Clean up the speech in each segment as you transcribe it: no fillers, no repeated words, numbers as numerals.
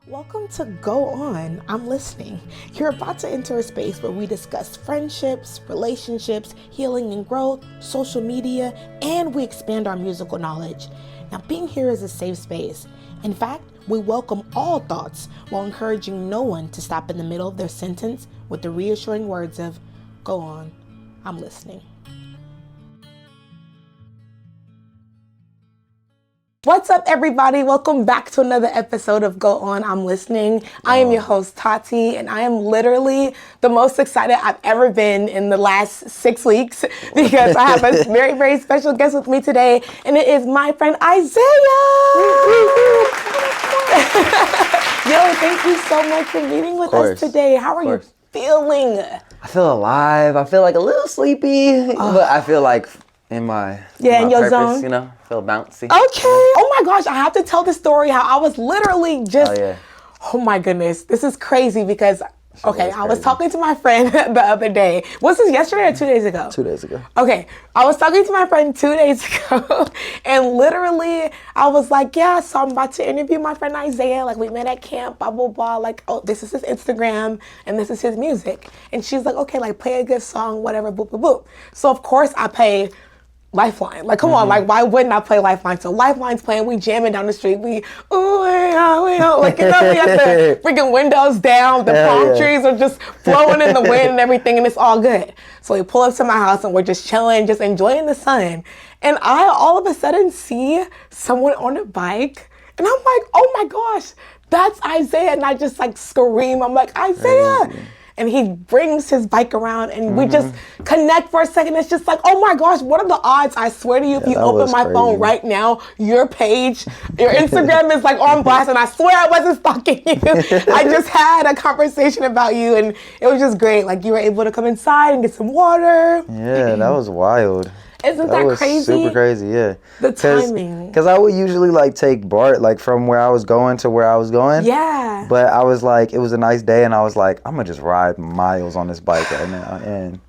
Welcome to Go On, I'm Listening. You're about to enter a space where we discuss friendships, relationships, healing and growth, social media, and we expand our musical knowledge. Now, being here is a safe space. In fact, we welcome all thoughts while encouraging no one to stop in the middle of their sentence with the reassuring words of, "Go on, I'm listening." What's up, everybody? Welcome back to another episode of Go On, I'm Listening. I am your host, Taty, and I am literally the most excited I've ever been in the last 6 weeks because I have a very, very special guest with me today, and it is my friend Isaiah. Yo, thank you so much for meeting with us today. How are you feeling? I feel alive. I feel like a little sleepy, but I feel like in my in your purpose, zone. you know, feel bouncy. Okay. Oh my gosh, I have to tell the story how I was literally just, oh my goodness, this is crazy because, I was talking to my friend the other day. Was this yesterday or 2 days ago? 2 days ago. Okay, I was talking to my friend 2 days ago, and literally I was like, yeah, so I'm about to interview my friend Isaiah. Like, we met at camp, blah, blah, blah. Like, oh, this is his Instagram, and this is his music. And she's like, okay, like, play a good song, whatever, boop, boop, boop. So, of course, I play Lifeline. Like, come on, like, why wouldn't I play Lifeline? So Lifeline's playing, we jamming down the street, we like, you know, we got the freaking windows down, the palm trees are just flowing in the wind and everything, and it's all good. So we pull up to my house and we're just chilling, just enjoying the sun. And I all of a sudden see someone on a bike, and I'm like, oh my gosh, that's Isaiah. And I just like scream, I'm like, Isaiah. And he brings his bike around and we just connect for a second. It's just like, oh my gosh, what are the odds? I swear to you, if you open my phone right now, your page, your Instagram is like on blast, and I swear I wasn't stalking you. I just had a conversation about you and it was just great. Like, you were able to come inside and get some water. Yeah, that was wild. Isn't that was crazy? Super crazy, yeah. The timing. Because I would usually like take BART like from where I was going to where I was going. Yeah. But I was like, it was a nice day, and I was like, I'm gonna just ride miles on this bike right now, and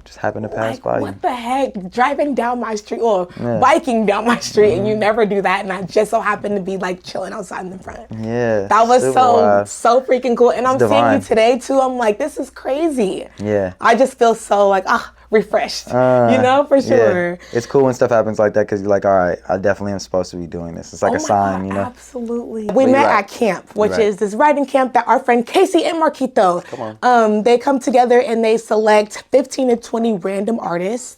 just happened to pass by you. What the heck? Driving down my street or biking down my street, and you never do that, and I just so happened to be like chilling outside in the front. Yeah. That was so freaking cool. And I'm divine. seeing you today too. I'm like, this is crazy. Yeah. I just feel so like, refreshed, you know, for sure. Yeah. It's cool when stuff happens like that because you're like, all right, I definitely am supposed to be doing this. It's like a sign, you know? Absolutely. We met at camp, which is this writing camp that our friend Casey and Marquito, they come together and they select 15 to 20 random artists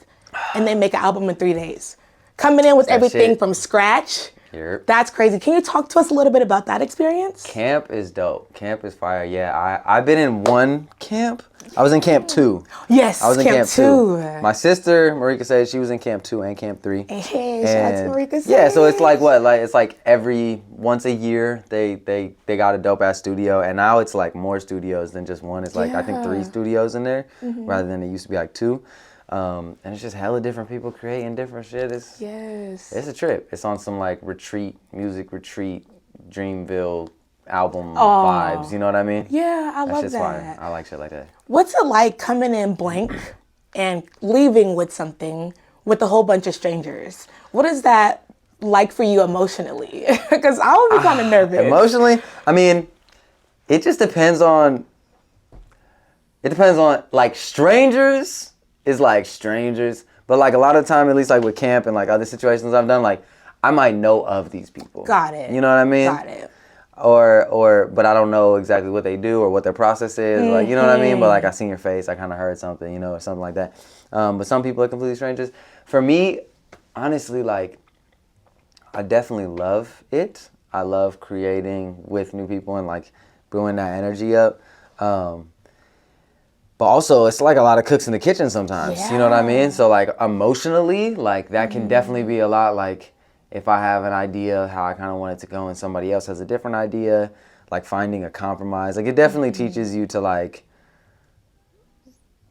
and they make an album in 3 days. Coming in with everything from scratch. Yep. That's crazy. Can you talk to us a little bit about that experience? Camp is dope. Camp is fire. Yeah, I've been in one camp. I was in camp 2. Yes, I was in camp 2. My sister, Marika, said she was in camp 2 and camp 3. Hey, shout out to Marika. Yeah, so it's like what? Like it's like every once a year they got a dope ass studio, and now it's like more studios than just one. It's like I think 3 studios in there rather than it used to be like 2. And it's just hella different people creating different shit. It's a trip. It's on some like music retreat, Dreamville album vibes. You know what I mean? Yeah, I love that. Fire. I like shit like that. What's it like coming in blank and leaving with something with a whole bunch of strangers? What is that like for you emotionally? Because I would be kind of nervous. Emotionally, I mean, it just depends on. It depends on like strangers. Is like strangers, but like a lot of the time, at least like with camp and like other situations I've done, like I might know of these people. Got it. You know what I mean? Got it. But I don't know exactly what they do or what their process is. Like, you know what I mean? But like I seen your face, I kind of heard something, you know, or something like that. But some people are completely strangers. For me, honestly, like I definitely love it. I love creating with new people and like brewing that energy up. But also, it's like a lot of cooks in the kitchen sometimes. You know what I mean? So like emotionally, like that can definitely be a lot. Like if I have an idea how I kind of want it to go and somebody else has a different idea, like finding a compromise. Like it definitely teaches you to like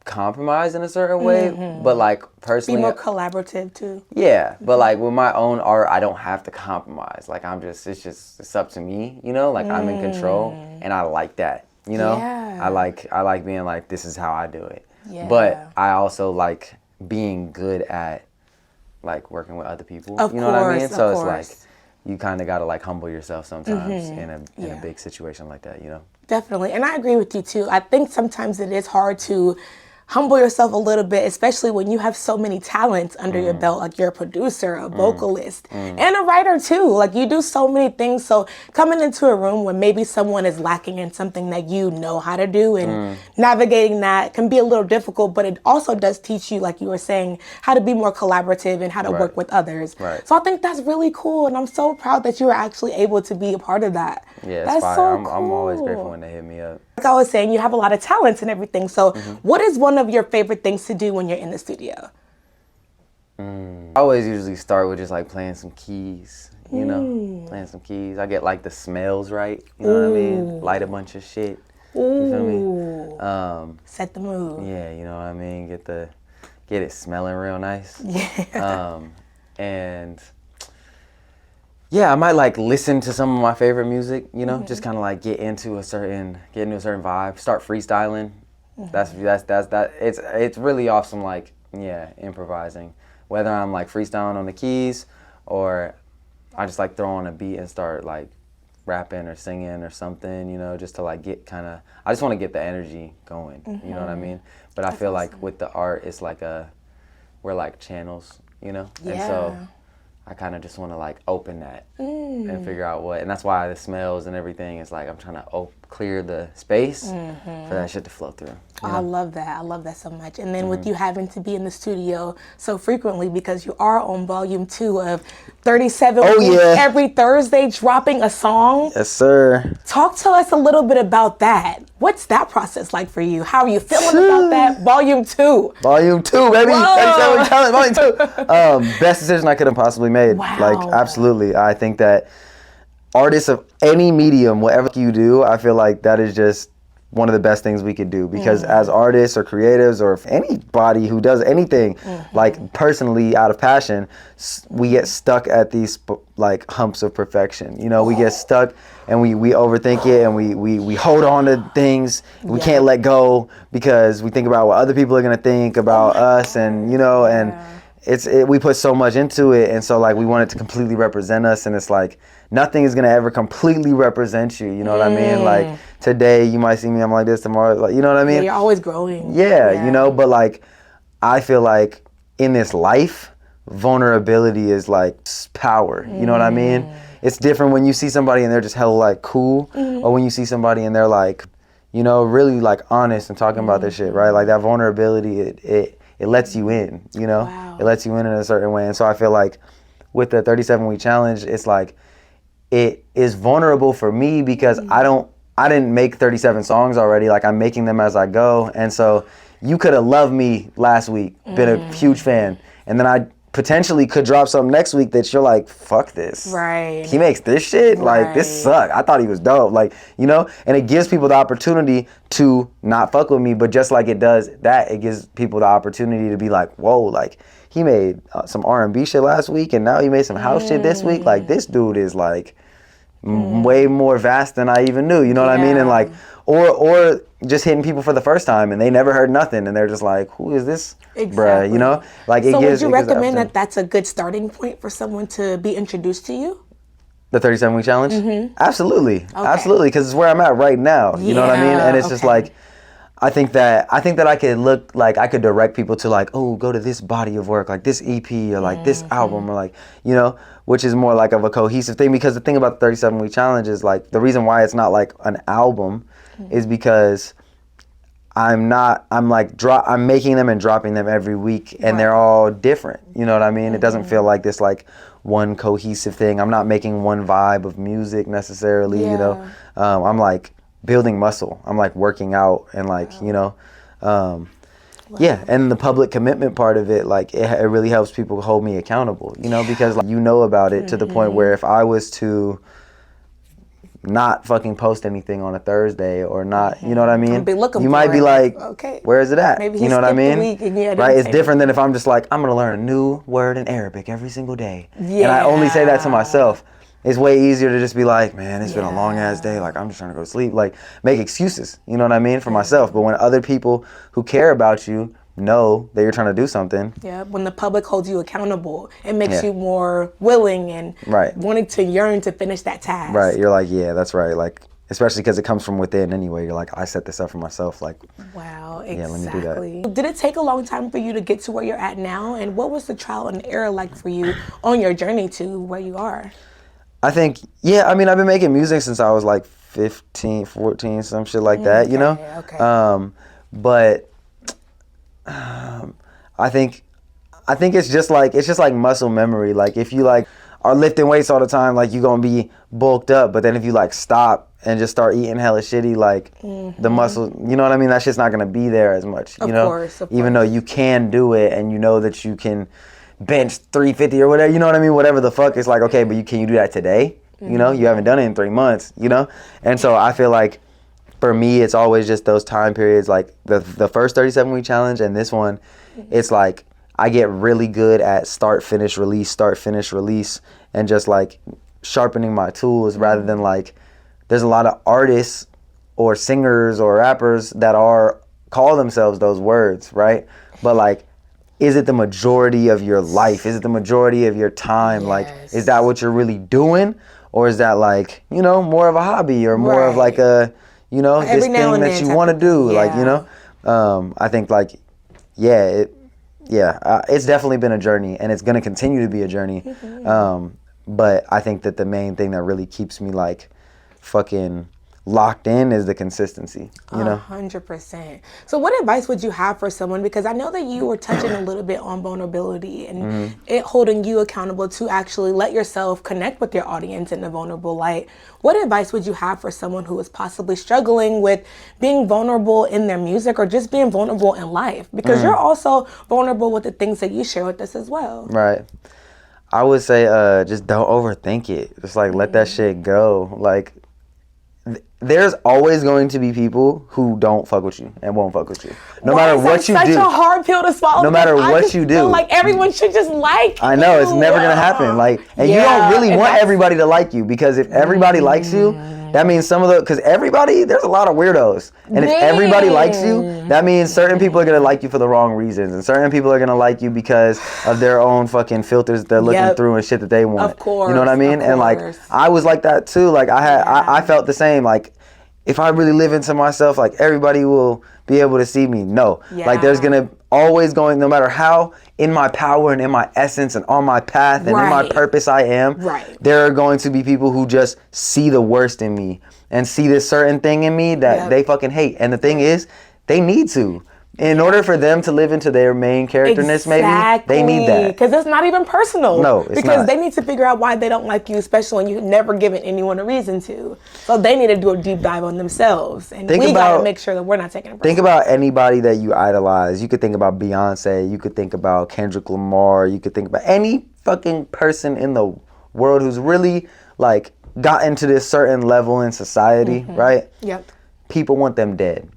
compromise in a certain way. But like personally, be more collaborative too. Yeah, but like with my own art, I don't have to compromise. Like it's up to me. You know, like I'm in control, and I like that. You know, I like being like, this is how I do it. But I also like being good at like working with other people. You know what I mean? So it's like you kind of got to like humble yourself sometimes in a big situation like that, you know? Definitely. And I agree with you too. I think sometimes it is hard to humble yourself a little bit, especially when you have so many talents under your belt. Like you're a producer, a vocalist, and a writer too. Like you do so many things. So coming into a room where maybe someone is lacking in something that you know how to do, and navigating that can be a little difficult, but it also does teach you, like you were saying, how to be more collaborative and how to work with others. Right. So I think that's really cool. And I'm so proud that you were actually able to be a part of that. Yeah, it's that's fire. so I'm always grateful when they hit me up. Like I was saying, you have a lot of talents and everything. So what is one of your favorite things to do when you're in the studio? I always usually start with just like playing some keys, you know, playing some keys. I get like the smells right, you know what I mean? Light a bunch of shit, you feel me? Set the mood. Yeah, you know what I mean? Get it smelling real nice. Yeah. And yeah, I might like listen to some of my favorite music, you know, just kind of like get into a certain vibe, start freestyling. That's it's really awesome, like, yeah, improvising. Whether I'm like freestyling on the keys or I just like throw on a beat and start like rapping or singing or something, you know, just to like I just want to get the energy going, you know what I mean? But I feel like with the art, it's like we're like channels, you know? Yeah. And so I kind of just want to like open that and figure out and that's why the smells and everything is like I'm trying to clear the space for that shit to flow through. Oh, I love that. I love that so much. And then with you having to be in the studio so frequently because you are on volume 2 of 37 weeks, every Thursday dropping a song. Yes, sir. Talk to us a little bit about that. What's that process like for you? How are you feeling about that? Volume 2. Volume 2, baby. 37 talent, volume 2. Best decision I could have possibly made. Wow. Like, absolutely. I think that artists of any medium, whatever you do, I feel like that is just one of the best things we could do because as artists or creatives or anybody who does anything like personally out of passion, we get stuck at these like humps of perfection. You know, we get stuck and we overthink it and we hold on to things. We can't let go because we think about what other people are gonna think about us, and you know, and we put so much into it, and so like we want it to completely represent us, and it's like nothing is gonna ever completely represent you. You know what I mean? Like today you might see me, I'm like this. Tomorrow, like, you know what I mean? Yeah, you're always growing. Yeah, you know. But like, I feel like in this life, vulnerability is like power. You know what I mean? It's different when you see somebody and they're just hella like cool, or when you see somebody and they're like, you know, really like honest and talking about their shit, right? Like that vulnerability, it lets you in. You know, it lets you in a certain way. And so I feel like with the 37-week challenge, it's like it is vulnerable for me because I didn't make 37 songs already. Like I'm making them as I go. And so you could have loved me last week, been a huge fan, and then I potentially could drop something next week that you're like, fuck this. Right. He makes this shit? Like, this sucked. I thought he was dope. Like, you know? And it gives people the opportunity to not fuck with me, but just like it does that, it gives people the opportunity to be like, whoa, like, he made some R&B shit last week, and now he made some house shit this week. Like, this dude is like way more vast than I even knew. You know what I mean? And like, or just hitting people for the first time and they never heard nothing and they're just like, who is this bruh? You know? Like, so would you recommend that that's a good starting point for someone to be introduced to you? The 37-week challenge? Absolutely. Absolutely, because it's where I'm at right now. You know what I mean? And it's just like, I think that I could look like I could direct people to like, oh, go to this body of work, like this EP or like this album or like, you know, which is more like of a cohesive thing. Because the thing about the 37-week challenge is like the reason why it's not like an album is because I'm making them and dropping them every week, and they're all different. You know what I mean? It doesn't feel like this like one cohesive thing. I'm not making one vibe of music necessarily. You know, I'm like building muscle. I'm like working out and like, you know, yeah. And the public commitment part of it, like it really helps people hold me accountable, you know, because like, you know about it to the point where if I was to not fucking post anything on a Thursday or not, you know what I mean? You might be like, okay, where is it at? Maybe you know what I mean? Right? It's different than if I'm just like, I'm going to learn a new word in Arabic every single day. And I only say that to myself. It's way easier to just be like, man, it's been a long ass day. Like, I'm just trying to go to sleep. Like, make excuses, you know what I mean, for myself. But when other people who care about you know that you're trying to do something. Yeah, when the public holds you accountable, it makes Yeah. you more willing and Right. wanting to yearn to finish that task. Right. You're like, yeah, that's right. Like, especially because it comes from within anyway. You're like, I set this up for myself. Like, Wow, Yeah, let me do that. exactly. Did it take a long time for you to get to where you're at now? And what was the trial and error like for you on your journey to where you are? I think, yeah, I mean, I've been making music since I was like 15, 14, some shit like that, you know? Okay. But I think it's just like muscle memory. Like if you like are lifting weights all the time, like you're gonna be bulked up. But then if you like stop and just start eating hella shitty, like the muscle, you know what I mean? That shit's not gonna be there as much, you know? Of course. Even though you can do it and you know that you can bench 350 or whatever, you know what I mean? Whatever the fuck, it's like, okay, but can you do that today? You know, you haven't done it in 3 months, you know? And so I feel like for me, it's always just those time periods, like the first 37-week challenge and this one, it's like I get really good at start, finish, release, and just like sharpening my tools rather than like, there's a lot of artists or singers or rappers that call themselves those words, right? But like, is it the majority of your life? Is it the majority of your time? Yes. Like, is that what you're really doing? Or is that like, you know, more of a hobby or more of like a, you know, this Every now thing and that then you type want to of do? thing, Like, you yeah. know, I think like, it's definitely been a journey and it's going to continue to be a journey. But I think that the main thing that really keeps me like fucking locked in is the consistency, you know? 100%. So what advice would you have for someone? Because I know that you were touching a little bit on vulnerability and it holding you accountable to actually let yourself connect with your audience in a vulnerable light. What advice would you have for someone who is possibly struggling with being vulnerable in their music or just being vulnerable in life? Because you're also vulnerable with the things that you share with us as well. Right. I would say just don't overthink it. Just like let that shit go. Like there's always going to be people who don't fuck with you and won't fuck with you. No matter what you do. Such a hard pill to swallow. No matter what you do. Feel like everyone should just like I know, it's never gonna happen. Like, and you don't really want everybody to like you because if everybody likes you, that means because there's a lot of weirdos. And if everybody likes you, that means certain people are gonna like you for the wrong reasons. And certain people are gonna like you because of their own fucking filters they're looking through and shit that they want. Of course. You know what I mean? And like, I was like that too. Like I felt the same. Like, if I really live into myself, like everybody will be able to see me. No. Like there's gonna always going, no matter how in my power and in my essence and on my path and in my purpose I am, there are going to be people who just see the worst in me and see this certain thing in me that they fucking hate. And the thing is, they need to. In order for them to live into their main characterness, maybe, they need that. Because it's not even personal. No, it's because not. They need to figure out why they don't like you, especially when you've never given anyone a reason to. So they need to do a deep dive on themselves. And we got to make sure that we're not taking it personal. Think about anybody that you idolize. You could think about Beyonce. You could think about Kendrick Lamar. You could think about any fucking person in the world who's really, like, gotten to this certain level in society, right? Yep. People want them dead.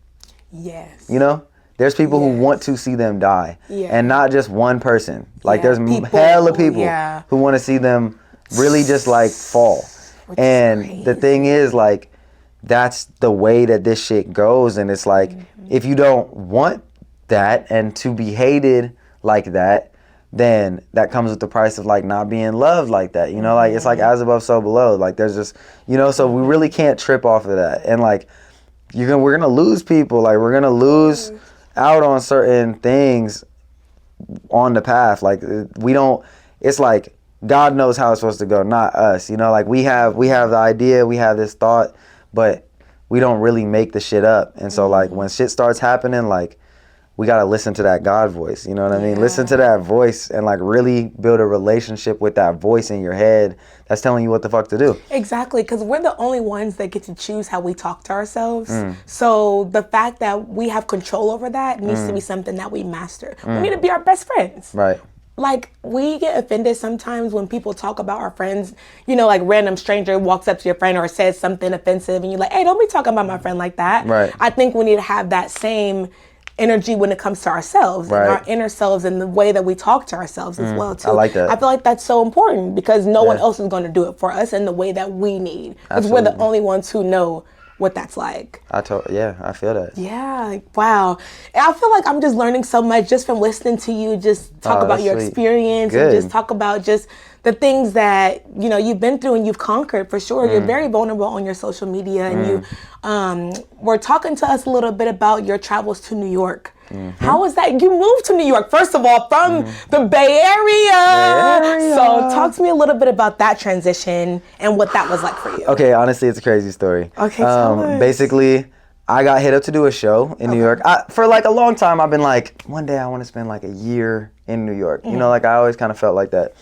Yes. You know? There's people who want to see them die. And not just one person. Like, there's hella people who want to see them really just, like, fall. And the thing is, like, that's the way that this shit goes. And it's like, if you don't want that and to be hated like that, then that comes with the price of like not being loved like that. You know, like it's like as above, so below. Like there's just, you know, so we really can't trip off of that. And like, we're gonna lose people. Like we're gonna lose out on certain things on the path. Like it's like God knows how it's supposed to go, not us. You know, like we have the idea, we have this thought, but we don't really make the shit up. And so like when shit starts happening, like we gotta listen to that God voice. You know what I mean? Listen to that voice and like really build a relationship with that voice in your head that's telling you what the fuck to do. Exactly, because we're the only ones that get to choose how we talk to ourselves. So the fact that we have control over that needs to be something that we master. We need to be our best friends. Right. Like, we get offended sometimes when people talk about our friends, you know, like random stranger walks up to your friend or says something offensive and you're like, hey, don't be talking about my friend like that. Right. I think we need to have that same energy when it comes to ourselves and our inner selves and the way that we talk to ourselves as well too. I like that. I feel like that's so important because no one else is going to do it for us in the way that we need. Because we're the only ones who know what that's like. I feel that. Yeah, like, wow. And I feel like I'm just learning so much just from listening to you just talk about your experience and just talk about just the things that, you know, you've been through and you've conquered for sure. You're very vulnerable on your social media and you were talking to us a little bit about your travels to New York. How was that? You moved to New York, first of all, from the Bay Area. So talk to me a little bit about that transition and what that was like for you. Okay, honestly, it's a crazy story. Okay, tell us. Basically, I got hit up to do a show in New York. For like a long time, I've been like, one day I want to spend like a year in New York. You know, like I always kind of felt like that.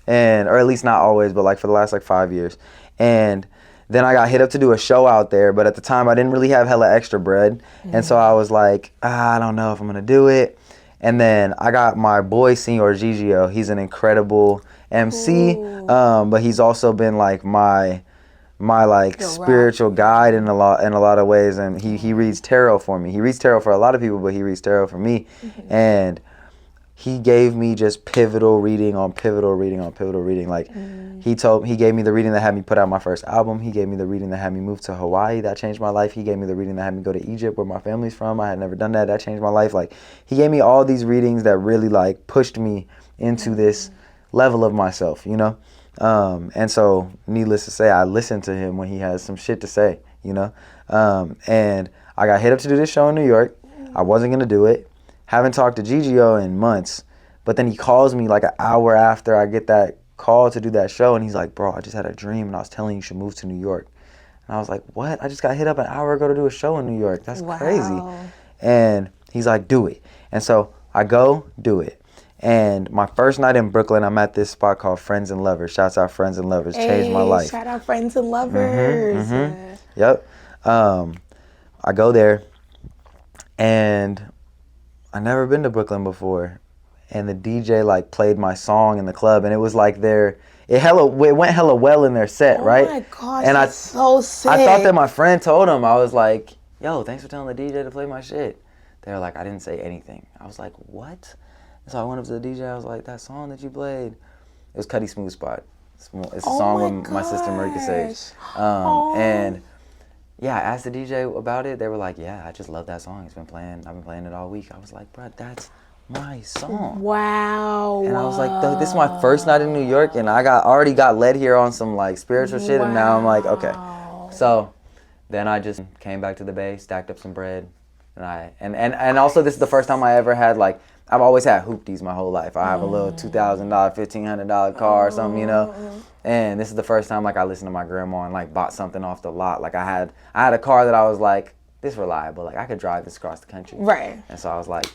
Or at least not always, but like for the last like 5 years. And then I got hit up to do a show out there, but at the time I didn't really have hella extra bread. And so I was like, I don't know if I'm gonna do it. And then I got my boy, Senior Gigio. He's an incredible MC, but he's also been like my like spiritual guide in a lot of ways. And he reads tarot for me. He reads tarot for a lot of people, but he reads tarot for me. And he gave me just pivotal reading on pivotal reading on pivotal reading. Like he gave me the reading that had me put out my first album. He gave me the reading that had me move to Hawaii. That changed my life. He gave me the reading that had me go to Egypt, where my family's from. I had never done that. That changed my life. Like he gave me all these readings that really like pushed me into this level of myself, you know? And so needless to say, I listened to him when he has some shit to say, you know? And I got hit up to do this show in New York. I wasn't gonna do it. Haven't talked to Gigio in months, but then he calls me like an hour after I get that call to do that show, and he's like, bro, I just had a dream and I was telling you should move to New York. And I was like, what? I just got hit up an hour ago to do a show in New York. That's crazy. And he's like, do it. And so I go do it. And my first night in Brooklyn, I'm at this spot called Friends and Lovers. Shouts out Friends and Lovers. Changed my life. Shout out Friends and Lovers. Yep. I go there, and I never been to Brooklyn before, and the DJ like played my song in the club, and it was like it went hella well in their set, right? Oh my gosh, and that's so sick. I thought that my friend told him. I was like, yo, thanks for telling the DJ to play my shit. They were like, I didn't say anything. I was like, what? And so I went up to the DJ. I was like, that song that you played, it was Cuddy Smooth Spot. It's a song with my sister Marika Sage. And yeah, I asked the DJ about it. They were like, yeah, I just love that song. I've been playing it all week. I was like, bro, that's my song. Wow. And I was like, this is my first night in New York, and I already got led here on some like spiritual shit, and now I'm like, okay. So then I just came back to the Bay, stacked up some bread, and also this is the first time I ever had like, I've always had hoopties my whole life. I have a little $2,000, $1,500 car or something, you know. And this is the first time like I listened to my grandma and like bought something off the lot. Like I had a car that I was like, this reliable. Like I could drive this across the country. Right. And so I was like,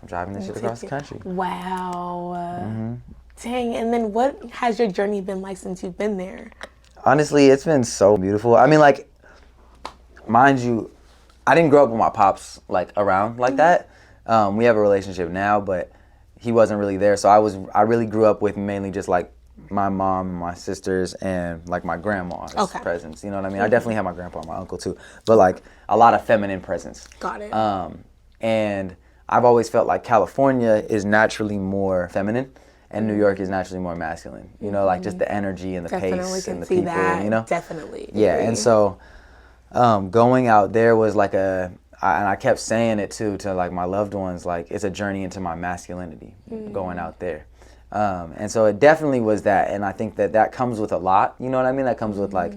I'm driving this shit across the country. Wow. Dang. And then what has your journey been like since you've been there? Honestly, it's been so beautiful. I mean, like, mind you, I didn't grow up with my pops like around like that. We have a relationship now, but he wasn't really there. So I really grew up with mainly just like my mom, my sisters, and like my grandma's presence. You know what I mean? I definitely have my grandpa and my uncle too, but like a lot of feminine presence. Got it. And I've always felt like California is naturally more feminine, and New York is naturally more masculine. You know, like just the energy and the pace and the people. That. You know, Definitely. Yeah, and so going out there was like and I kept saying it too to like my loved ones, like it's a journey into my masculinity going out there. And so it definitely was that, and I think that comes with a lot, you know what I mean? That comes with like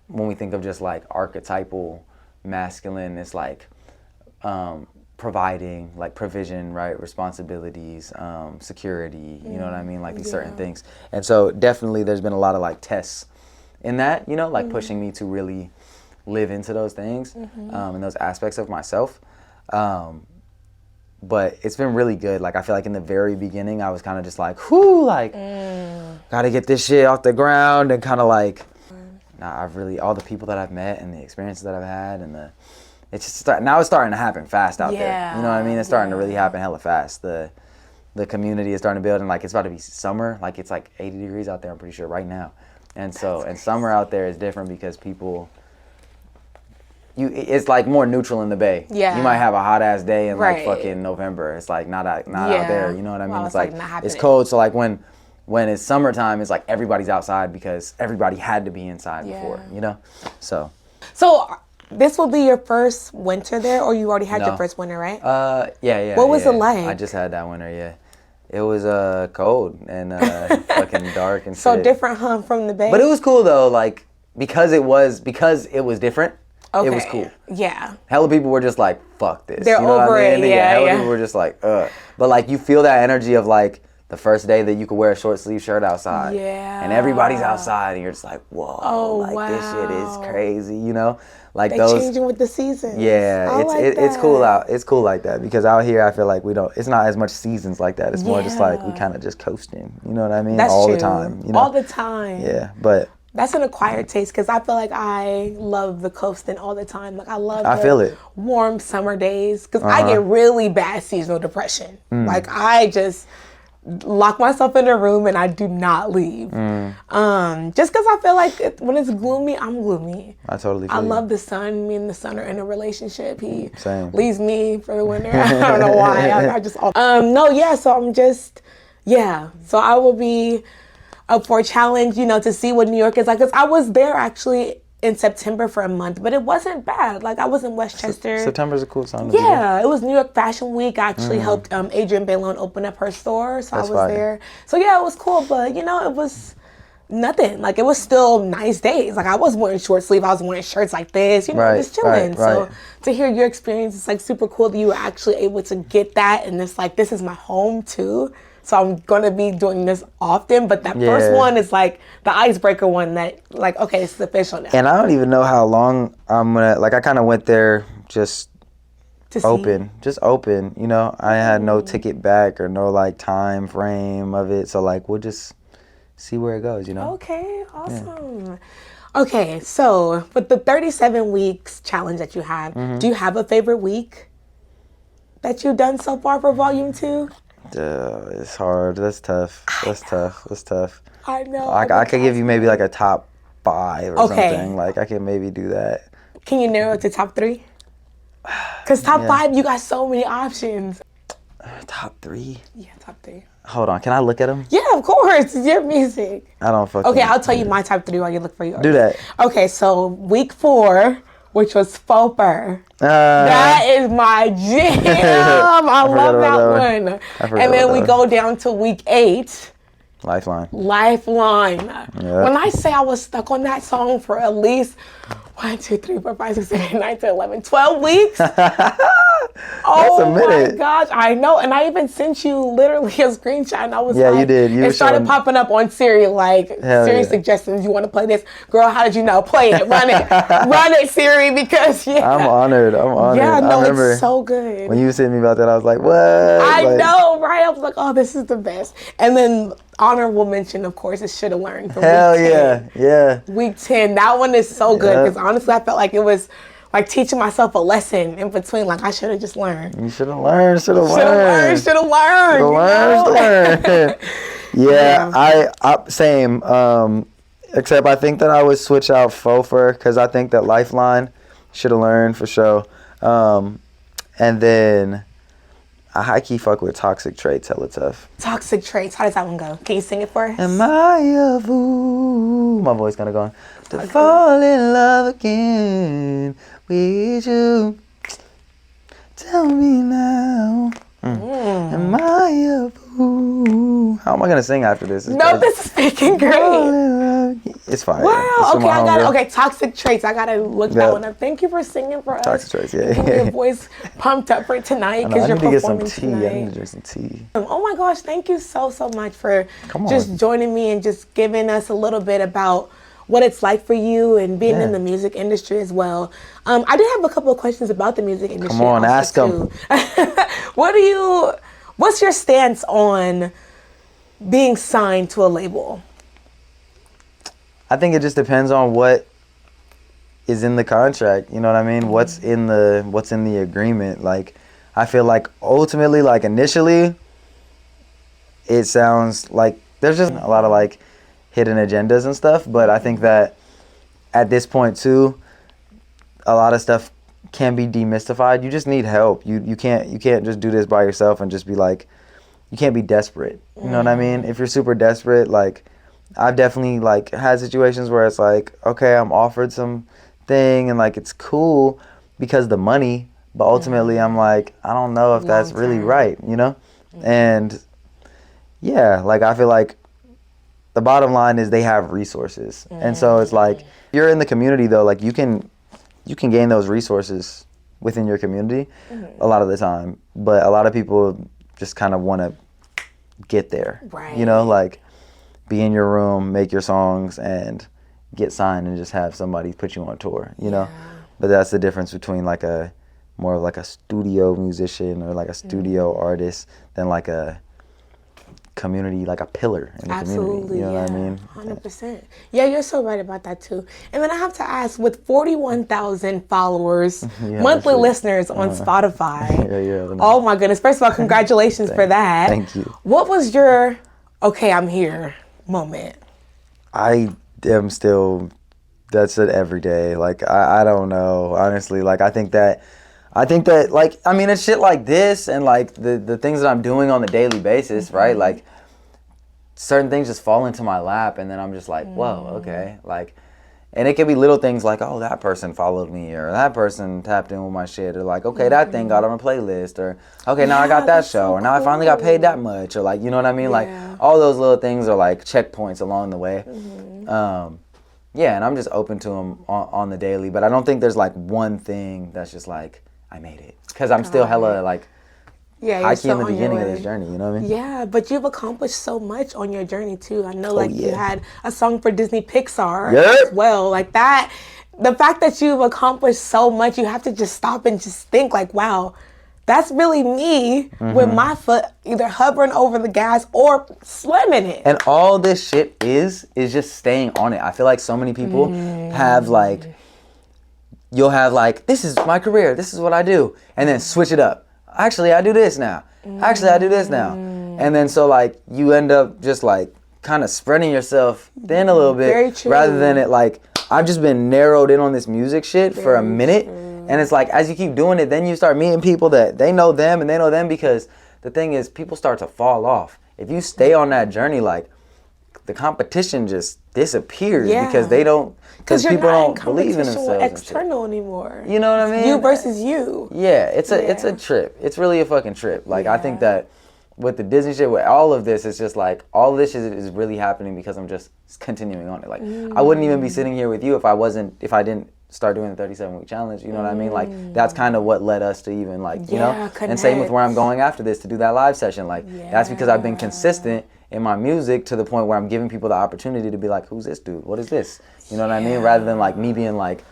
when we think of just like archetypal masculine, it's like providing, like provision, right? Responsibilities, security, you know what I mean? Like these certain things. And so definitely there's been a lot of like tests in that, you know, like pushing me to really live into those things and those aspects of myself. But it's been really good. Like I feel like in the very beginning I was kind of just like, whoo, like gotta get this shit off the ground, and kind of like I've really, all the people that I've met and the experiences that I've had, and it's just now it's starting to happen fast out there. You know what I mean? It's starting to really happen hella fast. The community is starting to build, and like it's about to be summer. Like it's like 80 degrees out there, I'm pretty sure right now. And so and summer out there is different because people, it's like more neutral in the Bay. Yeah. You might have a hot ass day in like fucking November. It's like not out there. You know what I mean? Well, it's like it's cold. So like when it's summertime, it's like everybody's outside because everybody had to be inside before. You know. So this will be your first winter there, or you already had your No. first winter, right? Yeah. What was yeah. it like? I just had that winter, yeah. It was cold and fucking dark and So shit. different, huh, from the Bay? But it was cool though, like because it was different. It was cool. Yeah. Hella people were just like, fuck this. They're you know over what I mean? it, yeah, Hella yeah. people were just like, ugh. But like you feel that energy of like the first day that you could wear a short sleeve shirt outside. Yeah. And everybody's outside and you're just like, whoa, Oh, like this shit wow. is crazy, you know? Like They those changing with the seasons. Yeah, I like it's cool that. out. It's cool like that because out here I feel like we don't. It's not as much seasons like that. It's more just like we Yeah. kind of just coasting. You know what I mean? That's all true. the time. You know? All the time. Yeah, but That's an acquired taste because I feel like I love the coasting all the time. Like I love I the feel it. warm summer days because I get really bad seasonal depression. Like I just lock myself in a room and I do not leave. Just because I feel like when it's gloomy, I'm gloomy. I totally feel I you. love the sun. Me and the sun are in a relationship. He Same. leaves me for the winter. I don't know why. I just no, yeah. So I'm just So I will be up for a challenge, you know, to see what New York is like. Cause I was there actually in September for a month, but it wasn't bad. Like I was in Westchester. September's a cool time to be there. Yeah, it was New York Fashion Week. I actually helped Adrienne Bailon open up her store, so That's I was fire. there. So yeah, it was cool, but you know, it was nothing. Like it was still nice days. Like I was wearing short sleeve, I was wearing shirts like this, you know, Right, just chilling. right, So right. to hear your experience, it's like super cool that you were actually able to get that, and it's like this is my home too. So I'm gonna be doing this often, but that first Yeah. one is like the icebreaker one that like, okay, it's official now. And I don't even know how long I'm gonna. Like I kind of went there just To see. open. You know, I had no ticket back or no like time frame of it. So like we'll just see where it goes. You know. Okay, awesome. Okay, so with the 37 weeks challenge that you had, do you have a favorite week that you've done so far for volume 2? It's hard. That's tough. That's tough. I know. I could give you maybe like a top 5 or Okay. something. Like I can maybe do that. Can you narrow it to top 3? Because top 5, you got so many options. Top 3. Yeah, top 3. Hold on. Can I look at them? Yeah, of course. It's your music. I don't fucking. Okay, I'll tell you my top 3 while you look for yours. Do that. Okay, so week 4, which was Faux Fur. That is my jam. I love forgot that about one. that one. I forgot And then about we that go down to week 8, Lifeline. Lifeline. Yeah. When I say I was stuck on that song for at least 1, 2, 3, 4, 5, 6, 7, 8, 9, 10, 11, 12 weeks. Oh a my minute. gosh, I know. And I even sent you literally a screenshot and I was Yeah, like, you did. You it were started showing- popping up on Siri, like Hell Siri yeah. suggestions. You want to play this? Girl, how did you know? Play it, run it. Run it, Siri, because I'm honored. yeah, no, I remember it's so good. when you said to me about that, I was like, what? I Like, know, right? I was like, oh, this is the best. And then honorable mention, of course, is Shoulda Learned from Hell week 10. yeah. Week 10, that one is so good Yeah. because honestly, I felt like it was like teaching myself a lesson in between. Like I should have just learned. You should have learned. Should have Should have learned. Should have learned. you know? Yeah, I same. Except I think that I would switch out Faux Fur because I think that Lifeline should have learned for sure. And then I high key fuck with Toxic Traits hella tough. Toxic Traits. How does that one go? Can you sing it for us? Am I a fool? My voice kinda gone. To fall in love again with you. Tell me now. Am I a fool? How am I gonna sing after this? It's No, crazy. this is freaking Fall great. in love again. It's fire. Wow. It's from Okay, my I got it. homegirl. Okay, Toxic Traits. I gotta look Yeah. that one up. Thank you for singing for us. Toxic Traits, yeah. Getting your voice pumped up for tonight I because you're need to get some performing tea. I tonight. need to drink some tea. Oh my gosh, thank you so much for Come on. just joining me and just giving us a little bit about what it's like for you and being Yeah. in the music industry as well. I did have a couple of questions about the music industry. Come on, also, ask 'em. too. What's your stance on being signed to a label? I think it just depends on what is in the contract. You know what I mean? What's in the agreement? Like, I feel like ultimately, like initially, it sounds like there's just a lot of like hidden agendas and stuff. But I think that at this point too, a lot of stuff can be demystified. You just need help. You can't just do this by yourself and just be like, you can't be desperate. You know what I mean? If you're super desperate, like I've definitely like had situations where it's like, okay, I'm offered some thing, and like it's cool because the money, but ultimately I'm like, I don't know if that's really right, you know? And yeah, like I feel like the bottom line is they have resources. And so it's like, you're in the community though, like you can gain those resources within your community a lot of the time, but a lot of people just kind of want to get there, you know, like be in your room, make your songs, and get signed and just have somebody put you on tour, you know? But that's the difference between like a more of like a studio musician or like a studio artist than like a community, like a pillar in the community. You know what I mean? 100%. Yeah, you're so right about that too. And then I have to ask, with 41,000 followers, monthly listeners on Spotify. Oh my goodness. First of all, congratulations for that. Thank you. What was your, okay, I'm here moment? I am still, that's it every day. Like, I don't know, honestly. Like, I think that, like, I mean, it's shit like this and, like, the things that I'm doing on the daily basis, right? Like, certain things just fall into my lap, and then I'm just like, whoa, okay. Like, and it could be little things like, oh, that person followed me, or that person tapped in with my shit, or like, okay, that thing got on a playlist, or okay, now I got that show, or now I finally got paid that much, or like, you know what I mean? Like, all those little things are like checkpoints along the way. Yeah, and I'm just open to them on the daily, but I don't think there's like one thing that's just like, I made it, because I'm still hella like high key in the beginning of this journey, you know what I mean? Yeah, but you've accomplished so much on your journey too. I know, like you had a song for Disney Pixar as well, like that. The fact that you've accomplished so much, you have to just stop and just think like, wow, that's really me with my foot either hovering over the gas or slamming it. And all this shit is just staying on it. I feel like so many people have like, you'll have like, this is my career, this is what I do, and then switch it up. Actually, I do this now. Actually, I do this now. And then so like, you end up just like kind of spreading yourself thin a little bit, rather than it like, I've just been narrowed in on this music shit for a minute. And it's like, as you keep doing it, then you start meeting people that they know them and they know them, because the thing is, people start to fall off. If you stay on that journey, like, the competition just disappears because they don't, because people don't believe in themselves. External anymore. You know what I mean? You versus you. Yeah, it's a trip. It's really a fucking trip. Like, I think that with the Disney shit, with all of this, it's just like, all this is really happening because I'm just continuing on it. Like, I wouldn't even be sitting here with you if I didn't start doing the 37-week challenge. You know what I mean? Like, that's kind of what led us to even like, you know? Connect. And same with where I'm going after this to do that live session. Like, that's because I've been consistent in my music to the point where I'm giving people the opportunity to be like, who's this dude? What is this? You know what I mean? Rather than like me being like,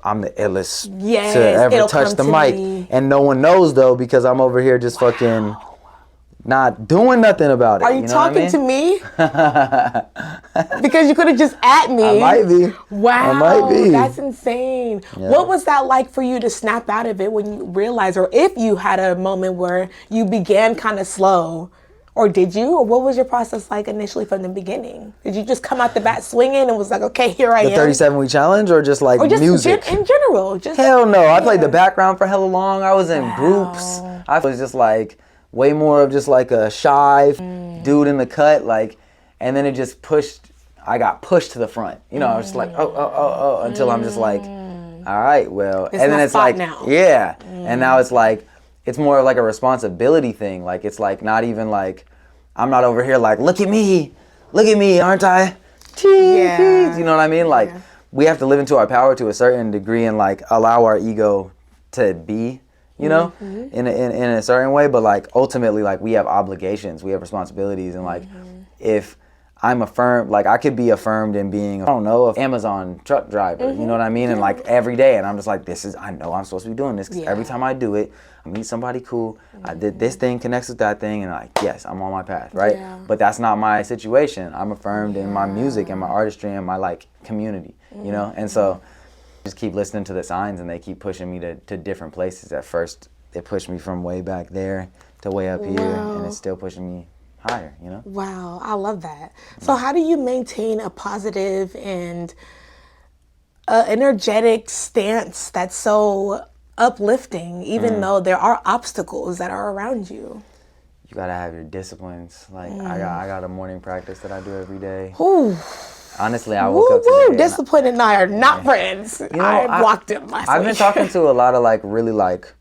I'm the illest to ever touch the mic. And no one knows though, because I'm over here just fucking not doing nothing about it. Are you talking to me? Because you could have just at me. I might be. Wow. I might be. That's insane. Yeah. What was that like for you to snap out of it when you realized, or if you had a moment where you began kind of slow? Or did you? Or what was your process like initially from the beginning? Did you just come out the bat swinging and was like, okay, here I am? The 37-week challenge, or just like music? In general. Just, hell no. I played the background for hella long. I was in groups. I was just like way more of just like a shy dude in the cut. Like, and then it just pushed. I got pushed to the front. You know, I was just like, oh, until I'm just like, all right, well. It's and then it's like, now. And now it's like, it's more of like a responsibility thing. Like, it's like not even like, I'm not over here like, look at me, aren't I? You know what I mean? Like, we have to live into our power to a certain degree and like allow our ego to be, you know, in a certain way. But like, ultimately, like, we have obligations, we have responsibilities. And like, if I'm affirmed, like, I could be affirmed in being, I don't know, an Amazon truck driver, you know what I mean? And like, every day, and I'm just like, I know I'm supposed to be doing this, because every time I do it, I meet somebody cool, I did this thing, connects with that thing, and like, yes, I'm on my path, right? But that's not my situation. I'm affirmed in my music and my artistry and my like community, you know? And so just keep listening to the signs, and they keep pushing me to different places. At first, it pushed me from way back there to way up here, and it's still pushing me higher, you know? Wow, I love that. So how do you maintain a positive and energetic stance that's so uplifting, even though there are obstacles that are around you? You gotta have your disciplines. Like, I got a morning practice that I do every day. Honestly, I woke up today. Discipline and I are not friends. You know, I blocked him last week. I've been talking to a lot of like really like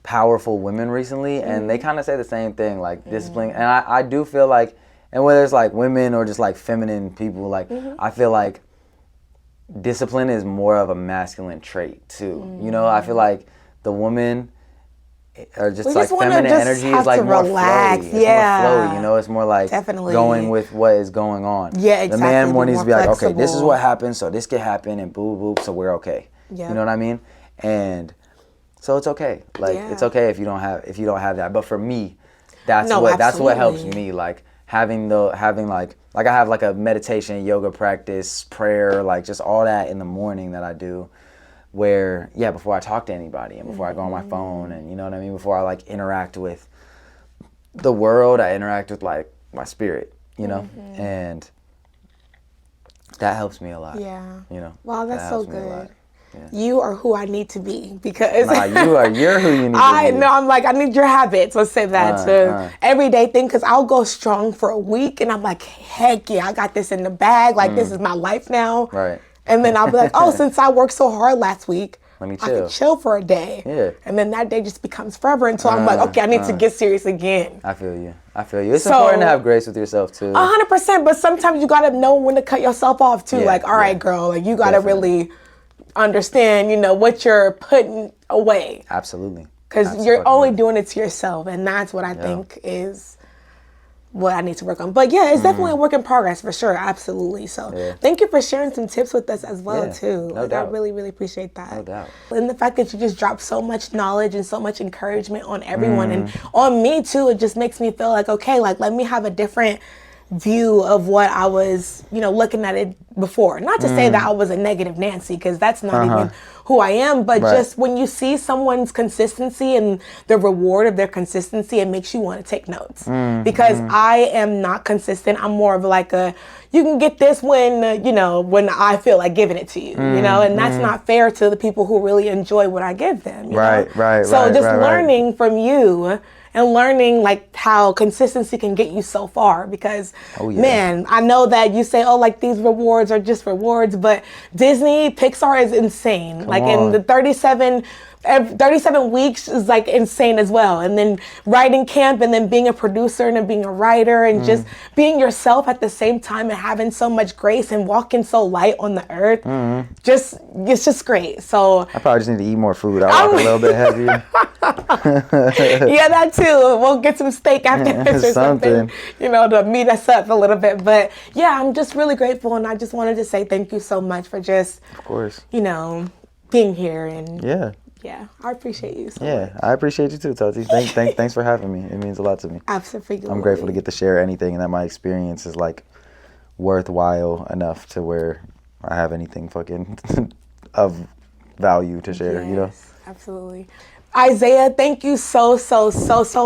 powerful women recently, and they kind of say the same thing, like discipline. And I do feel like, and whether it's like women or just like feminine people, like I feel like discipline is more of a masculine trait too. You know, I feel like the woman or just like feminine energy is like more flowy. It's more flowy, you know, it's more like going with what is going on. Yeah, exactly. The man more needs to be like, okay, this is what happened, so this can happen, and boo boo, so we're okay. You know what I mean? And so it's okay. Like it's okay if you don't have that. But for me, that's what helps me. Like having like I have like a meditation, yoga practice, prayer, like just all that in the morning that I do. Where, before I talk to anybody and before I go on my phone and, you know what I mean? Before I, like, interact with the world, I interact with, like, my spirit, you know? And that helps me a lot. Yeah. You know? Wow, that's so good. Yeah. You are who I need to be because... you're who you need to be. I know, I'm like, I need your habits. Let's say that. Everyday thing, because I'll go strong for a week and I'm like, heck yeah, I got this in the bag. Like, this is my life now. Right. And then I'll be like, oh, since I worked so hard last week, let me chill. I can chill for a day. Yeah. And then that day just becomes forever until I'm like, okay, I need to get serious again. I feel you. It's important to have grace with yourself too. 100%, but sometimes you gotta know when to cut yourself off too. Like, all right, girl, like you gotta really understand, you know, what you're putting away. Absolutely. Because you're only doing it to yourself, and that's what I think is what I need to work on. But yeah, it's definitely a work in progress for sure. Absolutely. So thank you for sharing some tips with us as well too. No doubt. I really, really appreciate that. No doubt. And the fact that you just dropped so much knowledge and so much encouragement on everyone and on me too, it just makes me feel like, okay, like let me have a different view of what I was, you know, looking at it before. Not to say that I was a negative Nancy, because that's not even who I am, but just when you see someone's consistency and the reward of their consistency, it makes you want to take notes. Because I am not consistent. I'm more of like you can get this when, you know, when I feel like giving it to you, you know, and that's not fair to the people who really enjoy what I give them. You know? So just learning from you and learning like how consistency can get you so far, because man, I know that you say, oh, like these rewards are just rewards, but Disney, Pixar is insane. Like in the 37 weeks is like insane as well. And then writing camp and then being a producer and then being a writer and just being yourself at the same time and having so much grace and walking so light on the earth. It's just great. So I probably just need to eat more food. I'll walk a little bit heavier. Yeah, that too. We'll get some steak after this or something, you know, to meet us up a little bit. But yeah, I'm just really grateful, and I just wanted to say thank you so much for just, of course, you know, being here. And yeah, I appreciate you so much. I appreciate you too, Taty. Thanks for having me. It means a lot to me. Absolutely. I'm grateful to get to share anything, and that my experience is like worthwhile enough to where I have anything fucking of value to share, you know? Absolutely. Isaiah, thank you so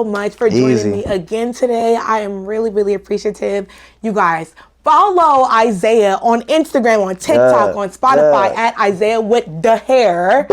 much for joining me again today. I am really, really appreciative. You guys, follow Isaiah on Instagram, on TikTok, on Spotify at Isaiah with the hair.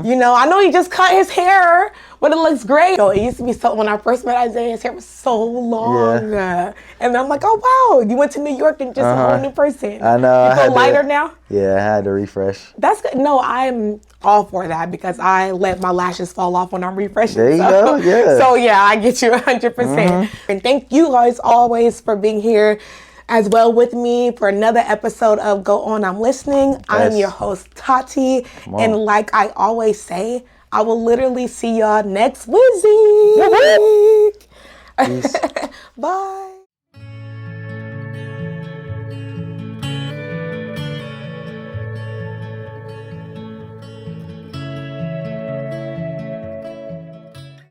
You know, I know he just cut his hair, but it looks great. So it used to be so, when I first met Isaiah, his hair was so long. And I'm like, oh wow, you went to New York and just a whole new person. I know. You feel lighter now? Yeah, I had to refresh. That's good. No, I'm all for that because I let my lashes fall off when I'm refreshing. There you go, yeah. So yeah, I get you 100%. And thank you guys always for being here as well with me for another episode of Go On, I'm Listening. I'm your host, Taty. And like I always say, I will literally see y'all next week. Peace. Bye.